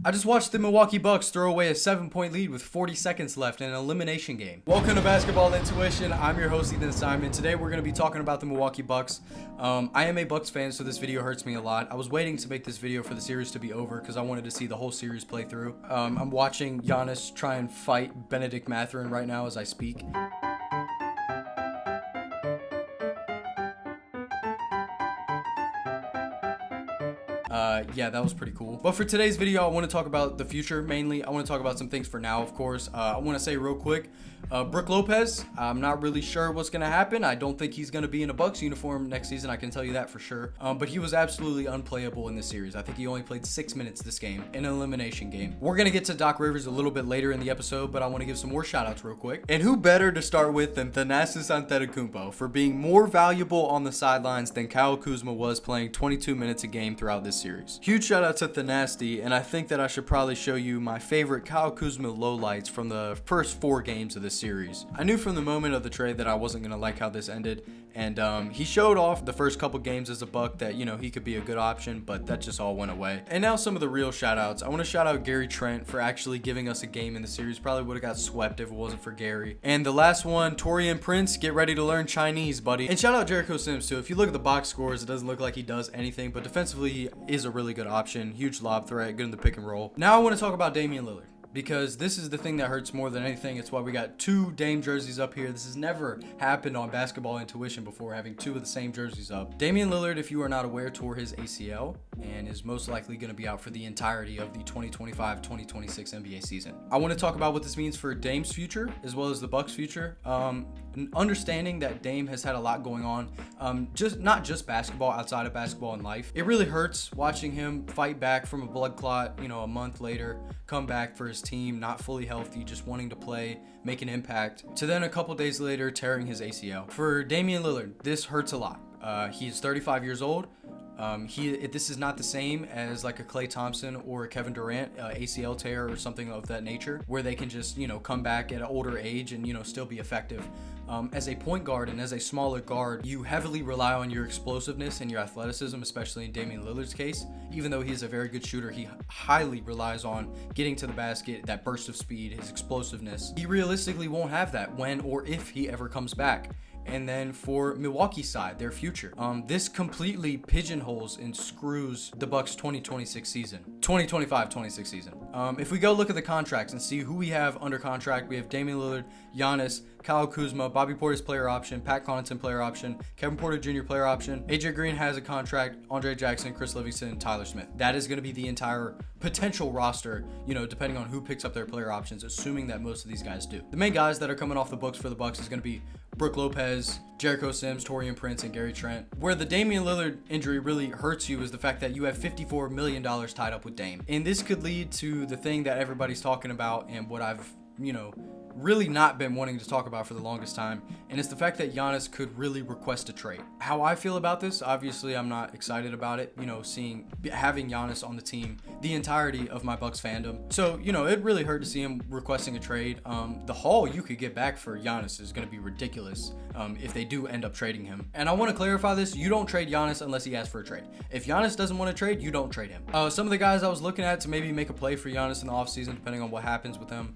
I just watched the Milwaukee Bucks throw away a 7-point lead with 40 seconds left in an elimination game. Welcome to Basketball Intuition. I'm your host, Ethan Simon. Today we're going to be talking about the Milwaukee Bucks. I am a Bucks fan, so this video hurts me a lot. I was waiting to make this video for the series to be over because I wanted to see the whole series play through. I'm watching Giannis try and fight Benedict Mathurin right now as I speak. Yeah, that was pretty cool. But for today's video, I want to talk about the future mainly. I want to talk about some things for now, of course. I want to say real quick, Brook Lopez, I'm not really sure what's going to happen. I don't think he's going to be in a Bucks uniform next season. I can tell you that for sure. But he was absolutely unplayable in this series. I think he only played 6 minutes this game in an elimination game. We're going to get to Doc Rivers a little bit later in the episode, but I want to give some more shout outs real quick. And who better to start with than Thanasis Antetokounmpo for being more valuable on the sidelines than Kyle Kuzma was playing 22 minutes a game throughout this series. Huge shout out to Thanasty, and I think that I should probably show you my favorite Kyle Kuzma lowlights from the first 4 games of this series. I knew from the moment of the trade that I wasn't going to like how this ended, and he showed off the first couple games as a Buck that, you know, he could be a good option, but that just all went away. And now some of the real shout outs. I want to shout out Gary Trent for actually giving us a game in the series. Probably would have got swept if it wasn't for Gary. And the last one, Torian Prince, get ready to learn Chinese, buddy. And shout out Jericho Sims too. If you look at the box scores, it doesn't look like he does anything, but defensively he is a really good option. Huge lob threat, good in the pick and roll. Now I want to talk about Damian Lillard, because this is the thing that hurts more than anything. It's why we got 2 Dame jerseys up here. This has never happened on Basketball Intuition before, having 2 of the same jerseys up. Damian Lillard, if you are not aware, tore his ACL and is most likely going to be out for the entirety of the 2025-2026 NBA season. I want to talk about what this means for Dame's future as well as the Bucks' future. Understanding that Dame has had a lot going on, not just basketball, outside of basketball in life. It really hurts watching him fight back from a blood clot, a month later, come back for his team, not fully healthy, just wanting to play, make an impact, to then a couple days later tearing his ACL. For Damian Lillard, this hurts a lot. He is 35 years old. This is not the same as like a Klay Thompson or a Kevin Durant ACL tear or something of that nature, where they can just, come back at an older age and, still be effective. As a point guard and as a smaller guard, you heavily rely on your explosiveness and your athleticism, especially in Damian Lillard's case. Even though he's a very good shooter, he highly relies on getting to the basket, that burst of speed, his explosiveness. He realistically won't have that when or if he ever comes back. And then for Milwaukee's side, their future, this completely pigeonholes and screws the Bucks 2025-26 season. If we go look at the contracts and see who we have under contract, we have Damian Lillard, Giannis, Kyle Kuzma, Bobby Portis player option, Pat Connaughton player option, Kevin Porter Jr. player option, AJ Green has a contract, Andre Jackson, Chris Livingston, Tyler Smith. That is going to be the entire potential roster, depending on who picks up their player options, assuming that most of these guys do. The main guys that are coming off the books for the Bucks is going to be Brook Lopez, Jericho Sims, Torian Prince, and Gary Trent. Where the Damian Lillard injury really hurts you is the fact that you have $54 million tied up with Dame. And this could lead to the thing that everybody's talking about and what I've, really not been wanting to talk about for the longest time, and it's the fact that Giannis could really request a trade. How I feel about this, obviously I'm not excited about it, having Giannis on the team the entirety of my Bucks fandom. So, it really hurt to see him requesting a trade. The haul you could get back for Giannis is going to be ridiculous if they do end up trading him. And I want to clarify this, you don't trade Giannis unless he asks for a trade. If Giannis doesn't want to trade, you don't trade him. Some of the guys I was looking at to maybe make a play for Giannis in the offseason, depending on what happens with him,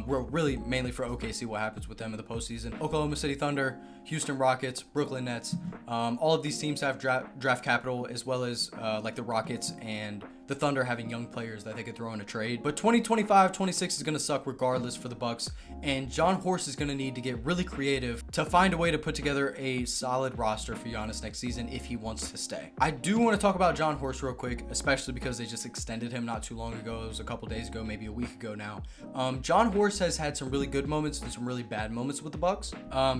we're really mainly for OKC, what happens with them in the postseason. Oklahoma City Thunder, Houston Rockets, Brooklyn Nets. All of these teams have draft capital, as well as like the Rockets and the Thunder having young players that they could throw in a trade. But 2025-26 is going to suck regardless for the Bucks, and John Horst is going to need to get really creative to find a way to put together a solid roster for Giannis next season if he wants to stay. I do want to talk about John Horst real quick, especially because they just extended him not too long ago. It was a couple days ago, maybe a week ago now. John Horst has had some really good moments and some really bad moments with the Bucks.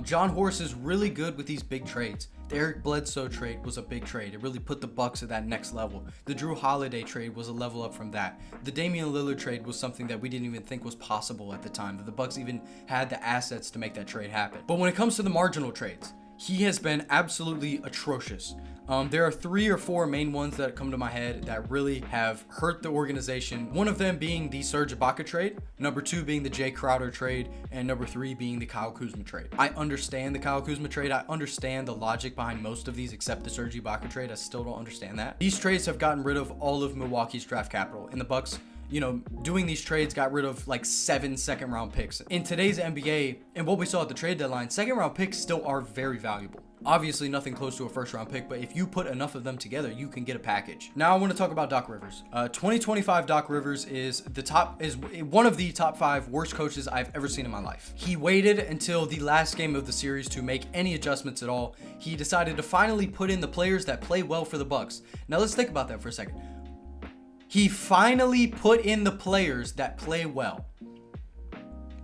John Horst is really good with these big trades. The Eric Bledsoe trade was a big trade. It really put the Bucks at that next level. The Drew Holiday trade was a level up from that. The Damian Lillard trade was something that we didn't even think was possible at the time, that the Bucks even had the assets to make that trade happen. But when it comes to the marginal trades, he has been absolutely atrocious. There are 3 or 4 main ones that come to my head that really have hurt the organization. One of them being the Serge Ibaka trade, number 2 being the Jay Crowder trade, and number 3 being the Kyle Kuzma trade. I understand the Kyle Kuzma trade. I understand the logic behind most of these except the Serge Ibaka trade. I still don't understand that. These trades have gotten rid of all of Milwaukee's draft capital, and the Bucks doing these trades got rid of like 7 second-round picks. In today's NBA and what we saw at the trade deadline, second-round picks still are very valuable. Obviously nothing close to a first-round pick, but if you put enough of them together, you can get a package. Now I want to talk about Doc Rivers. 2025 Doc Rivers is one of the top 5 worst coaches I've ever seen in my life. He waited until the last game of the series to make any adjustments at all. He decided to finally put in the players that play well for the Bucks. Now let's think about that for a second. He finally put in the players that play well.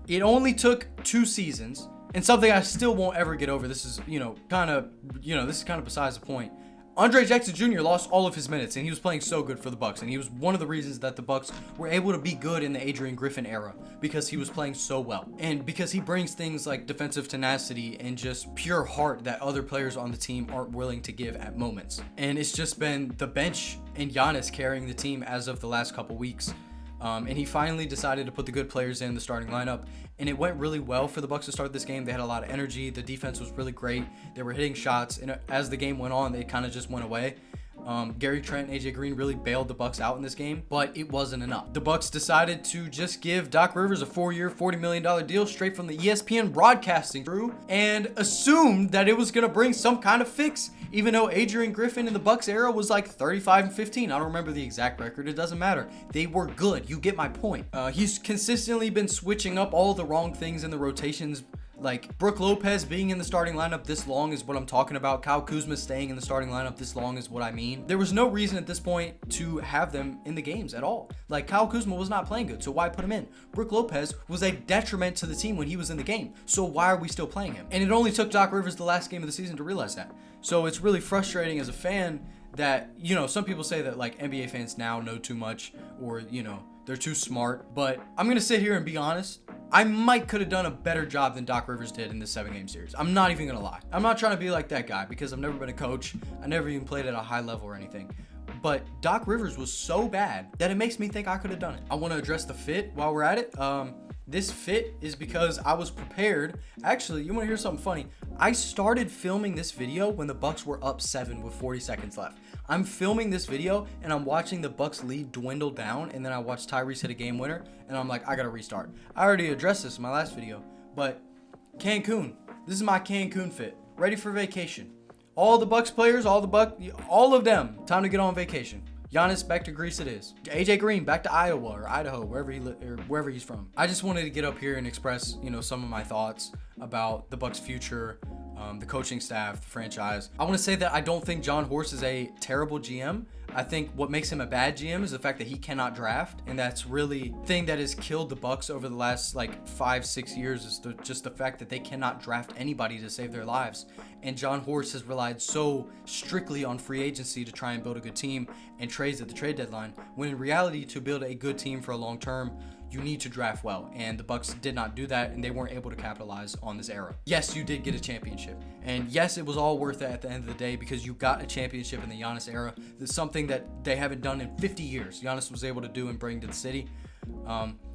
It only took 2 seasons. And something I still won't ever get over. This is, kind of besides the point. Andre Jackson Jr. lost all of his minutes, and he was playing so good for the Bucks. And he was one of the reasons that the Bucks were able to be good in the Adrian Griffin era, because he was playing so well. And because he brings things like defensive tenacity and just pure heart that other players on the team aren't willing to give at moments. And it's just been the bench and Giannis carrying the team as of the last couple weeks. And he finally decided to put the good players in the starting lineup, and it went really well for the Bucks to start this game. They had a lot of energy. The defense was really great. They were hitting shots, and as the game went on, they kind of just went away. Gary Trent and AJ Green really bailed the Bucks out in this game, but it wasn't enough. The Bucks decided to just give Doc Rivers a 4-year, $40 million deal straight from the ESPN broadcasting crew, and assumed that it was going to bring some kind of fix, even though Adrian Griffin in the Bucks era was like 35-15. I don't remember the exact record. It doesn't matter. They were good. You get my point. He's consistently been switching up all the wrong things in the rotations. Like, Brook Lopez being in the starting lineup this long is what I'm talking about. Kyle Kuzma staying in the starting lineup this long is what I mean. There was no reason at this point to have them in the games at all. Like, Kyle Kuzma was not playing good, so why put him in? Brook Lopez was a detriment to the team when he was in the game, so why are we still playing him? And it only took Doc Rivers the last game of the season to realize that. So it's really frustrating as a fan that, some people say that, like, NBA fans now know too much, or, they're too smart. But I'm going to sit here and be honest. I could have done a better job than Doc Rivers did in this 7-game series. I'm not even going to lie. I'm not trying to be like that guy, because I've never been a coach. I never even played at a high level or anything. But Doc Rivers was so bad that it makes me think I could have done it. I want to address the fit while we're at it. This fit is because I was prepared. Actually, you want to hear something funny? I started filming this video when the Bucks were up 7 with 40 seconds left. I'm filming this video and I'm watching the Bucks lead dwindle down, and then I watch Tyrese hit a game winner, and I'm like, I gotta restart. I already addressed this in my last video, but Cancun. This is my Cancun fit. Ready for vacation. All the Bucks players, all of them, time to get on vacation. Giannis, back to Greece it is. AJ Green, back to Iowa or Idaho, wherever he's from. I just wanted to get up here and express, some of my thoughts about the Bucks' future, the coaching staff, the franchise. I want to say that I don't think John Horst is a terrible GM. I think what makes him a bad GM is the fact that he cannot draft, and that's really the thing that has killed the Bucks over the last 5-6 years, is just the fact that they cannot draft anybody to save their lives. And John Horst has relied so strictly on free agency to try and build a good team and trades at the trade deadline, when in reality, to build a good team for a long term, you need to draft well, and the Bucks did not do that, and they weren't able to capitalize on this era. Yes, you did get a championship, and yes, it was all worth it at the end of the day, because you got a championship in the Giannis era. It's something that they haven't done in 50 years. Giannis was able to do and bring to the city.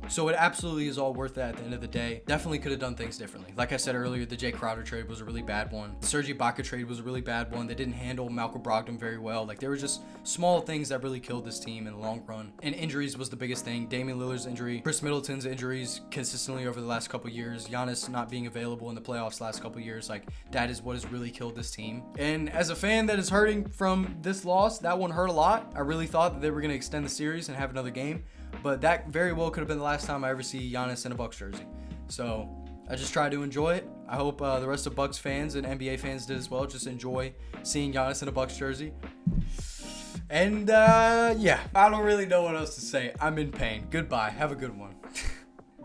So it absolutely is all worth it at the end of the day. Definitely could have done things differently. Like I said earlier, the Jay Crowder trade was a really bad one. The Serge Ibaka trade was a really bad one. They didn't handle Malcolm Brogdon very well. There were just small things that really killed this team in the long run. And injuries was the biggest thing. Damian Lillard's injury, Chris Middleton's injuries consistently over the last couple years, Giannis not being available in the playoffs last couple years, that is what has really killed this team. And as a fan that is hurting from this loss, that one hurt a lot. I really thought that they were going to extend the series and have another game, but that very well could have been the last time I ever see Giannis in a Bucks jersey. So I just tried to enjoy it. I hope the rest of Bucks fans and NBA fans did as well. Just enjoy seeing Giannis in a Bucks jersey. And yeah, I don't really know what else to say. I'm in pain. Goodbye. Have a good one.